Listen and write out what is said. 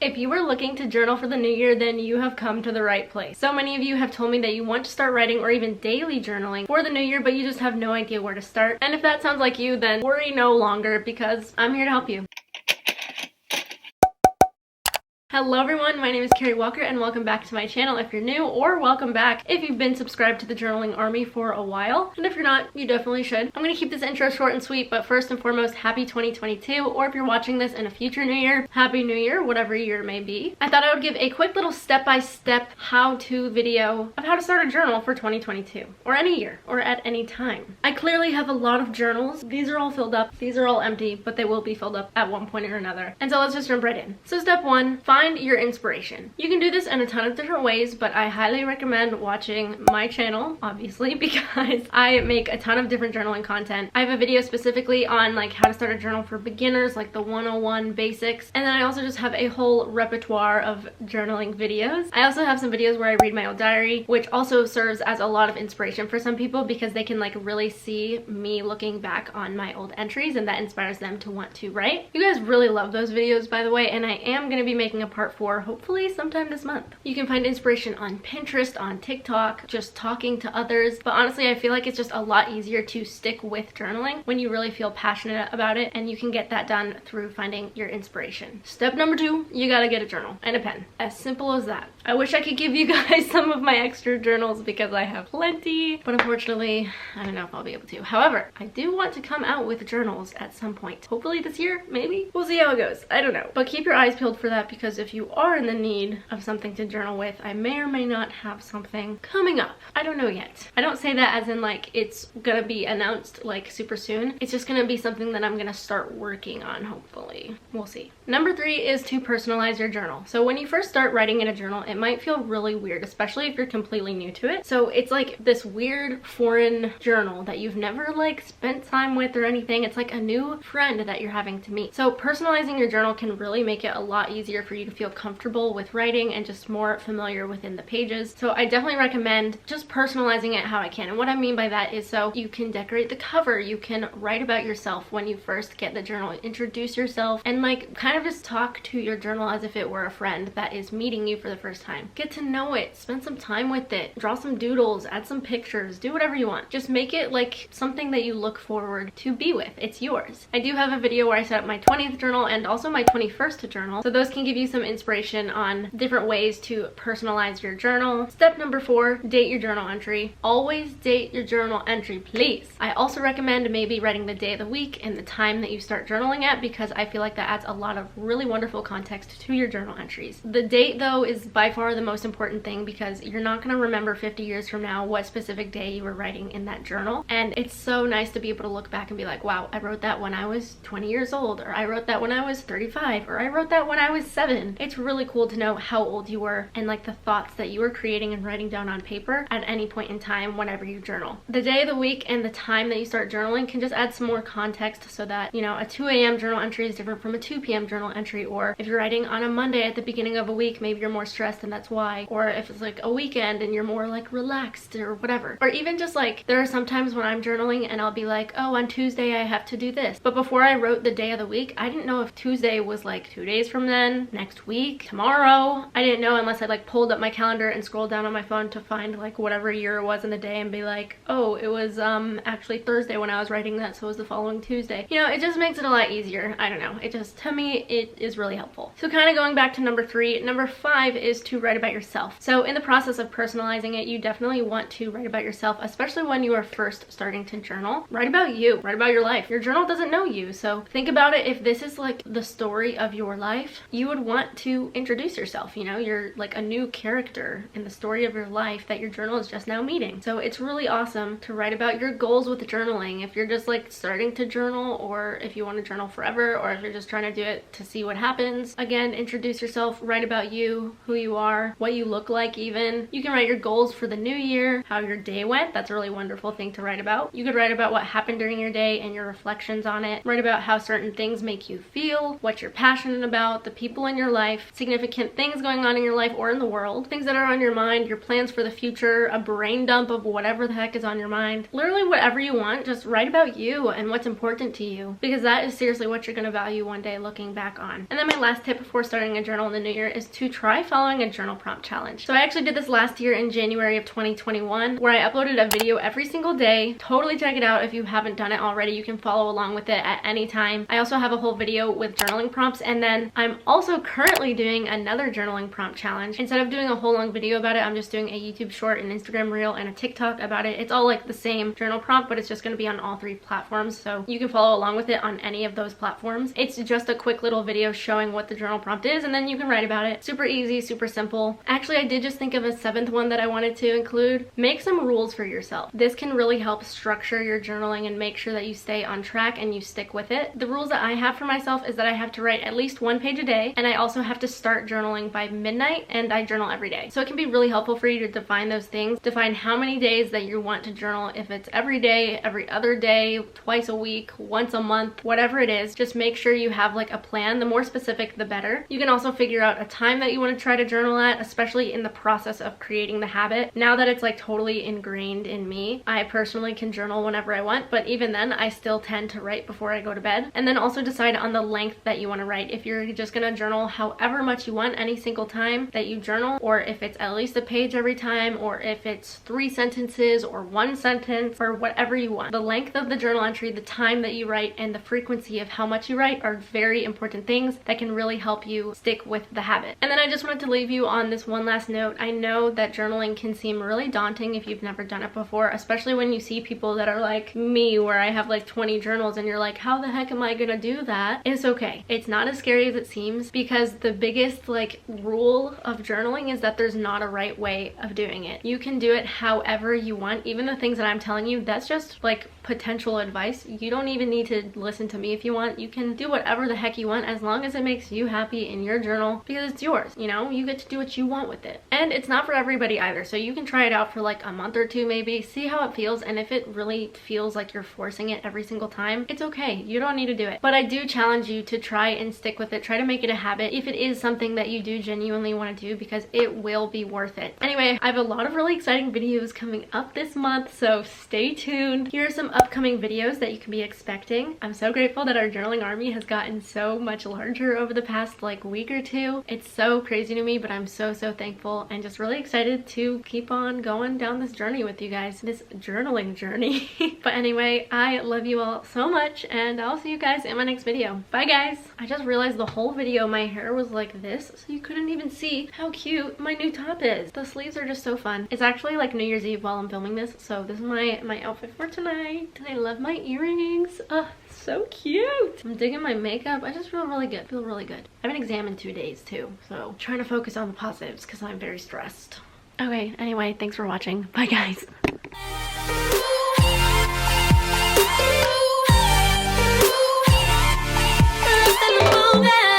If you were looking to journal for the new year, then you have come to the right place. So many of you have told me that you want to start writing or even daily journaling for the new year, but you just have no idea where to start. And if that sounds like you, then worry no longer because I'm here to help you. Hello everyone, my name is Carrie Walker and welcome back to my channel if you're new, or welcome back if you've been subscribed to the journaling army for a while. And if you're not, you definitely should. I'm going to keep this intro short and sweet, but first and foremost, happy 2022, or if you're watching this in a future new year, happy new year, whatever year it may be. I thought I would give a quick little step-by-step how-to video of how to start a journal for 2022, or any year, or at any time. I clearly have a lot of journals. These are all filled up, these are all empty, but they will be filled up at one point or another. And so let's just jump right in. So step one, find your inspiration. You can do this in a ton of different ways, but I highly recommend watching my channel, obviously, because I make a ton of different journaling content. I have a video specifically on like how to start a journal for beginners, like the 101 basics, and then I also just have a whole repertoire of journaling videos. I also have some videos where I read my old diary, which also serves as a lot of inspiration for some people because they can like really see me looking back on my old entries, and that inspires them to want to write. You guys really love those videos, by the way, and I am going to be making a part 4 hopefully sometime this month. You can find inspiration on Pinterest, on TikTok, just talking to others, but honestly I feel like it's just a lot easier to stick with journaling when you really feel passionate about it, and you can get that done through finding your inspiration. Step number 2, you gotta get a journal and a pen. As simple as that. I wish I could give you guys some of my extra journals because I have plenty, but unfortunately I don't know if I'll be able to. However, I do want to come out with journals at some point. Hopefully this year, maybe? We'll see how it goes. I don't know. But keep your eyes peeled for that, because if you are in the need of something to journal with, I may or may not have something coming up. I don't know yet. I don't say that as in like it's gonna be announced like super soon. It's just gonna be something that I'm gonna start working on, hopefully. We'll see. Number 3 is to personalize your journal. So when you first start writing in a journal, it might feel really weird, especially if you're completely new to it. So it's like this weird foreign journal that you've never like spent time with or anything. It's like a new friend that you're having to meet. So personalizing your journal can really make it a lot easier for you to feel comfortable with writing and just more familiar within the pages. So I definitely recommend just personalizing it how I can. And what I mean by that is so you can decorate the cover, you can write about yourself when you first get the journal, introduce yourself, and like kind of just talk to your journal as if it were a friend that is meeting you for the first time. Get to know it, spend some time with it, draw some doodles, add some pictures, do whatever you want. Just make it like something that you look forward to be with. It's yours. I do have a video where I set up my 20th journal and also my 21st journal, so those can give you some inspiration on different ways to personalize your journal. Step number 4, date your journal entry. Always date your journal entry, please. I also recommend maybe writing the day of the week and the time that you start journaling at, because I feel like that adds a lot of really wonderful context to your journal entries. The date though is by far the most important thing, because you're not going to remember 50 years from now what specific day you were writing in that journal, and it's so nice to be able to look back and be like, wow, I wrote that when I was 20 years old, or I wrote that when I was 35, or I wrote that when I was 7. It's really cool to know how old you were and like the thoughts that you were creating and writing down on paper at any point in time whenever you journal. The day of the week and the time that you start journaling can just add some more context, so that, you know, a 2 a.m. journal entry is different from a 2 p.m. journal entry, or if you're writing on a Monday at the beginning of a week, maybe you're more stressed and that's why, or if it's like a weekend and you're more like relaxed or whatever. Or even just like there are some times when I'm journaling and I'll be like, oh, on Tuesday I have to do this, but before I wrote the day of the week I didn't know if Tuesday was like 2 days from then, next week, tomorrow. I didn't know unless I like pulled up my calendar and scrolled down on my phone to find like whatever year it was in the day and be like, oh, it was actually Thursday when I was writing that, so it was the following Tuesday. You know, it just makes it a lot easier. I don't know, it just, to me, it is really helpful. So kind of going back to number 3, number 5 is to write about yourself. So in the process of personalizing it, you definitely want to write about yourself, especially when you are first starting to journal. Write about you, write about your life. Your journal doesn't know you, so think about it. If this is like the story of your life, you would want to introduce yourself. You know, you're like a new character in the story of your life that your journal is just now meeting. So it's really awesome to write about your goals with journaling. If you're just like starting to journal, or if you want to journal forever, or if you're just trying to do it to see what happens. Again, introduce yourself, write about you, who you are, what you look like even. You can write your goals for the new year, how your day went. That's a really wonderful thing to write about. You could write about what happened during your day and your reflections on it. Write about how certain things make you feel, what you're passionate about, the people in your life, significant things going on in your life or in the world, things that are on your mind, your plans for the future, a brain dump of whatever the heck is on your mind. Literally whatever you want, just write about you and what's important to you, because that is seriously what you're going to value one day looking back on. And then my last tip before starting a journal in the new year is to try following a journal prompt challenge. So I actually did this last year in January of 2021, where I uploaded a video every single day. Totally check it out if you haven't done it already. You can follow along with it at any time. I also have a whole video with journaling prompts, and then I'm also currently doing another journaling prompt challenge. Instead of doing a whole long video about it, I'm just doing a YouTube short, an Instagram reel, and a TikTok about it. It's all like the same journal prompt, but it's just going to be on all 3 platforms, so you can follow along with it on any of those platforms. It's just a quick little video showing what the journal prompt is, and then you can write about it. Super easy, super simple. Actually, I did just think of a 7th one that I wanted to include. Make some rules for yourself. This can really help structure your journaling and make sure that you stay on track and you stick with it. The rules that I have for myself is that I have to write at least 1 page a day, and I also have to start journaling by midnight, and I journal every day. So it can be really helpful for you to define those things, define how many days that you want to journal, if it's every day, every other day, twice a week, once a month, whatever it is. Just make sure you have like a plan. The more specific, the better. You can also figure out a time that you want to try to journal at, especially in the process of creating the habit. Now that it's like totally ingrained in me, I personally can journal whenever I want, but even then I still tend to write before I go to bed. And then also decide on the length that you want to write. If you're just gonna journal however much you want any single time that you journal, or if it's at least a page every time, or if it's 3 sentences or 1 sentence, or whatever you want. The length of the journal entry, the time that you write, and the frequency of how much you write are very important things that can really help you stick with the habit. And then I just wanted to leave you on this one last note. I know that journaling can seem really daunting if you've never done it before, especially when you see people that are like me, where I have like 20 journals, and you're like, how the heck am I gonna do that? It's okay. It's not as scary as it seems, because the biggest like rule of journaling is that there's not a right way of doing it. You can do it however you want. Even the things that I'm telling you, that's just like potential advice. You don't even need to listen to me if you want. You can do whatever the heck you want as long as it makes you happy in your journal, because it's yours, you know? You get to do what you want with it. And it's not for everybody either, so you can try it out for like a month or 2 maybe, see how it feels, and if it really feels like you're forcing it every single time, it's okay. You don't need to do it. But I do challenge you to try and stick with it. Try to make it a habit if it is something that you do genuinely want to do, because it will be worth it. Anyway, I have a lot of really exciting videos coming up this month, so stay tuned. Here are some upcoming videos that you can be expecting. I'm so grateful that our journaling army has gotten so much larger over the past like week or 2. It's so crazy to me, but I'm so thankful and just really excited to keep on going down this journey with you guys, this journaling journey. But anyway, I love you all so much, and I'll see you guys in my next video. Bye guys! I just realized the whole video my hair was like this, so you couldn't even see how cute my new top is. The sleeves are just so fun. It's actually like New Year's Eve while I'm filming this, so this is my outfit for tonight. And I love my earrings. Oh, so cute. I'm digging my makeup. I just feel really good. Feel really good. I have an exam in 2 days too, so trying to focus on the positives because I'm very stressed. Okay, anyway, thanks for watching. Bye guys.